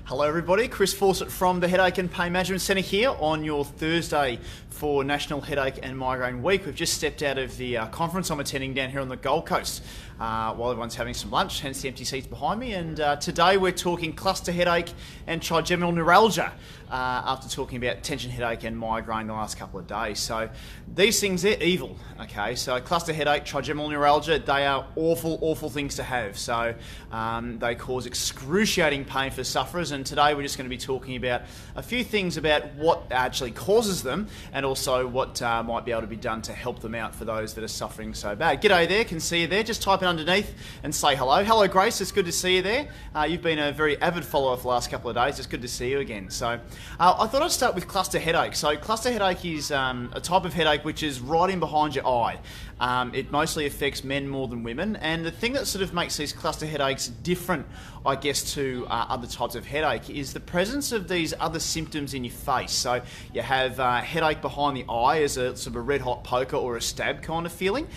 Hello everybody, Chris Fawcett from the Headache and Pain Management Centre here on your Thursday for National Headache and Migraine Week. We've just stepped out of the conference I'm attending down here on the Gold Coast while everyone's having some lunch, hence the empty seats behind me. And today we're talking cluster headache and trigeminal neuralgia after talking about tension headache and migraine the last couple of days. So these things, they're evil, okay? So cluster headache, trigeminal neuralgia, they are awful, awful things to have. So they cause excruciating pain for sufferers, and today we're just going to be talking about a few things about what actually causes them and also what might be able to be done to help them out for those that are suffering so bad. G'day there, can see you there. Just type in underneath and say hello. Hello Grace, it's good to see you there. You've been a very avid follower for the last couple of days. It's good to see you again. So I thought I'd start with cluster headache. So cluster headache is a type of headache which is right in behind your eye. It mostly affects men more than women, and the thing that sort of makes these cluster headaches different, I guess, to other types of headache is the presence of these other symptoms in your face. So you have headache behind the eye as a sort of a red hot poker or a stab kind of feeling.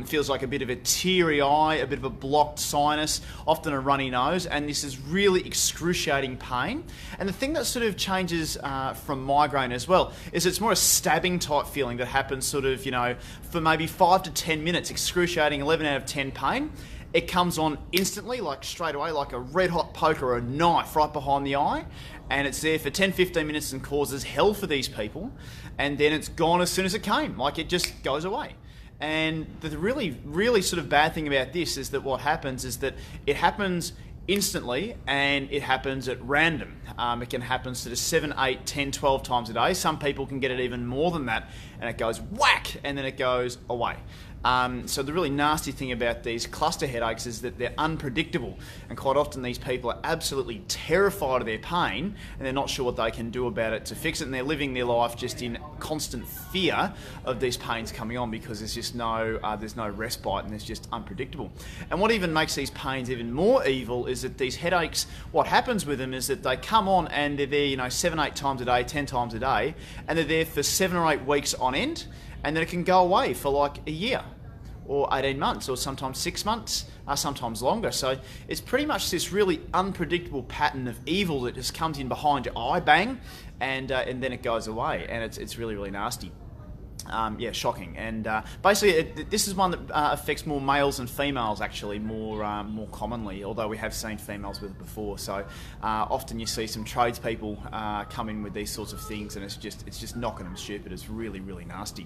Feels like a bit of a teary eye, a bit of a blocked sinus, often a runny nose, and this is really excruciating pain. And the thing that sort of changes from migraine as well is it's more a stabbing type feeling that happens sort of, you know, for maybe 5 to 10 minutes, excruciating 11 out of 10 pain. It comes on instantly, like straight away, like a red hot poker or a knife right behind the eye, and it's there for 10-15 minutes and causes hell for these people, and then it's gone as soon as it came, like it just goes away. And the really sort of bad thing about this is that what happens is that it happens instantly and it happens at random. It can happen sort of 7, 8, 10, 12 times a day. Some people can get it even more than that, and it goes whack and then it goes away. So the really nasty thing about these cluster headaches is that they're unpredictable, and quite often these people are absolutely terrified of their pain and they're not sure what they can do about it to fix it, and they're living their life just in constant fear of these pains coming on because there's just there's no respite and it's just unpredictable. And what even makes these pains even more evil is that these headaches, what happens with them is that they come on and they're there, you know, 7, 8 times a day, 10 times a day, and they're there for 7 or 8 weeks on end, and then it can go away for like a year or 18 months or sometimes 6 months, sometimes longer. So it's pretty much this really unpredictable pattern of evil that just comes in behind your eye, bang, and then it goes away, and it's really, really nasty. Yeah, shocking. And basically, this is one that affects more males and females actually more commonly. Although we have seen females with it before. So often you see some tradespeople come in with these sorts of things, and it's just knocking them stupid. It's really, really nasty.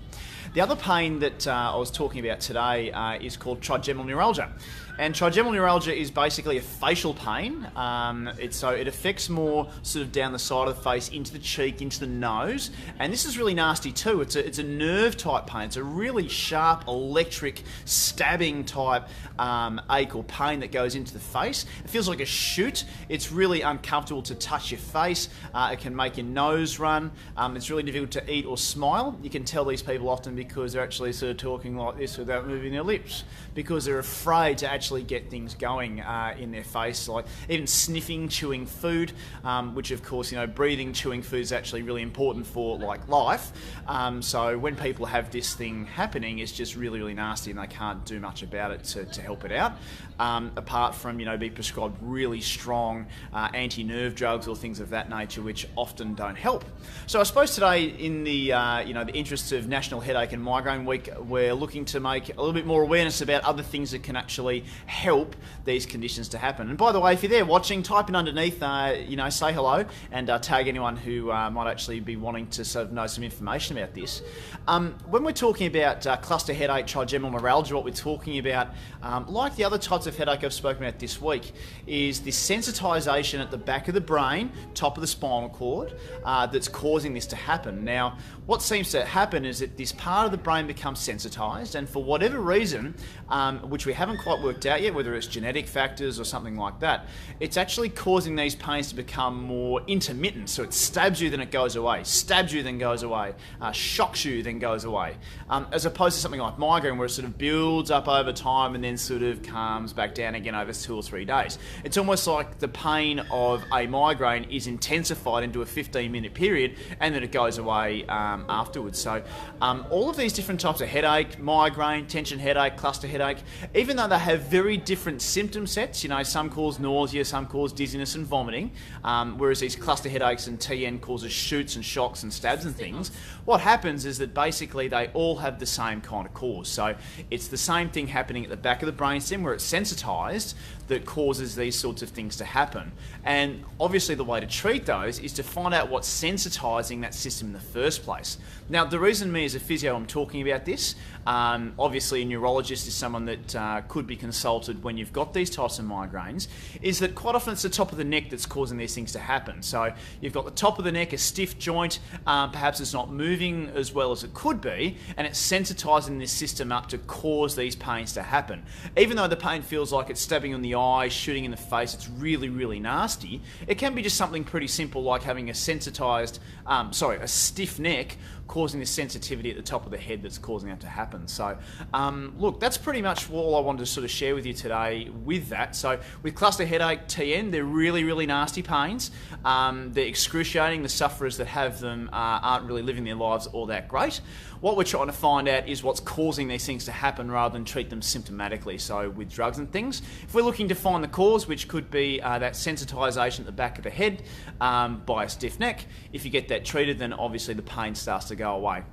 The other pain that I was talking about today is called trigeminal neuralgia. And trigeminal neuralgia is basically a facial pain. It affects more sort of down the side of the face, into the cheek, into the nose, and this is really nasty too. It's a nerve type pain. It's a really sharp, electric, stabbing type ache or pain that goes into the face. It feels like a shoot. It's really uncomfortable to touch your face. It can make your nose run. It's really difficult to eat or smile. You can tell these people often because they're actually sort of talking like this without moving their lips, because they're afraid to actually get things going in their face, like even sniffing, chewing food, which of course, you know, breathing, chewing food is actually really important for like life. So when people have this thing happening, it's just really, really nasty, and they can't do much about it to help it out, apart from, you know, be prescribed really strong anti-nerve drugs or things of that nature, which often don't help. So I suppose today, in the the interests of National Headache and Migraine Week, we're looking to make a little bit more awareness about other things that can actually help these conditions to happen. And by the way, if you're there watching, type in underneath, say hello, and tag anyone who might actually be wanting to sort of know some information about this. When we're talking about cluster headache, trigeminal neuralgia, what we're talking about, like the other types of headache I've spoken about this week, is this sensitization at the back of the brain, top of the spinal cord, that's causing this to happen. Now, what seems to happen is that this part of the brain becomes sensitized, and for whatever reason, which we haven't quite worked out yet, whether it's genetic factors or something like that, it's actually causing these pains to become more intermittent. So it stabs you, then it goes away, stabs you, then goes away, shocks you, then then goes away, as opposed to something like migraine where it sort of builds up over time and then sort of calms back down again over 2 or 3 days. It's almost like the pain of a migraine is intensified into a 15-minute period and then it goes away afterwards. So all of these different types of headache, migraine, tension headache, cluster headache, even though they have very different symptom sets, some cause nausea, some cause dizziness and vomiting, whereas these cluster headaches and TN causes shoots and shocks and stabs and things, what happens is that basically they all have the same kind of cause. So it's the same thing happening at the back of the brainstem where it's sensitized that causes these sorts of things to happen. And obviously the way to treat those is to find out what's sensitizing that system in the first place. Now, the reason me as a physio I'm talking about this, obviously a neurologist is someone that could be consulted when you've got these types of migraines, is that quite often it's the top of the neck that's causing these things to happen. So you've got the top of the neck, a stiff joint, perhaps it's not moving as well as it could be, and it's sensitizing this system up to cause these pains to happen. Even though the pain feels like it's stabbing on the eye, shooting in the face, it's really, really nasty, it can be just something pretty simple like having a a stiff neck causing this sensitivity at the top of the head that's causing that to happen. So look, that's pretty much all I wanted to sort of share with you today with that. So with cluster headache, TN, they're really, really nasty pains. They're excruciating. The sufferers that have them aren't really living their lives all that great. What we're trying to find out is what's causing these things to happen rather than treat them symptomatically, so with drugs and things. If we're looking to find the cause, which could be that sensitization at the back of the head by a stiff neck, if you get that treated, then obviously the pain starts to go away.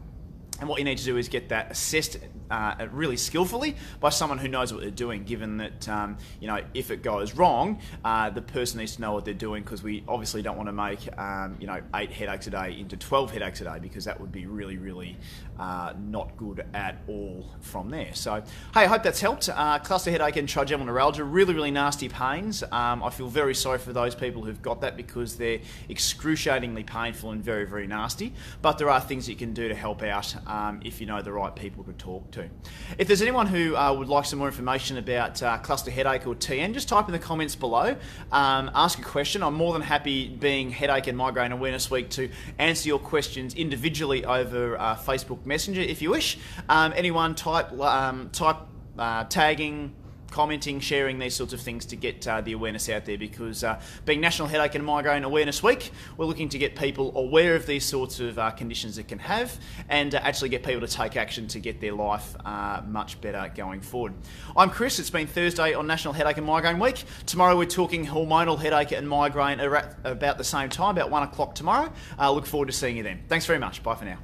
And what you need to do is get that assessed really skillfully by someone who knows what they're doing, given that, if it goes wrong, the person needs to know what they're doing, because we obviously don't want to make, 8 headaches a day into 12 headaches a day, because that would be really, really not good at all from there. So, hey, I hope that's helped. Cluster headache and trigeminal neuralgia, really, really nasty pains. I feel very sorry for those people who've got that because they're excruciatingly painful and very, very nasty. But there are things you can do to help out if you know the right people to talk to. If there's anyone who would like some more information about cluster headache or TN, just type in the comments below, ask a question. I'm more than happy, being Headache and Migraine Awareness Week, to answer your questions individually over Facebook Messenger if you wish. Anyone type tagging, commenting, sharing, these sorts of things to get the awareness out there, because being National Headache and Migraine Awareness Week, we're looking to get people aware of these sorts of conditions it can have, and actually get people to take action to get their life much better going forward. I'm Chris. It's been Thursday on National Headache and Migraine Week. Tomorrow we're talking hormonal headache and migraine about the same time, about 1 o'clock tomorrow. Look forward to seeing you then. Thanks very much. Bye for now.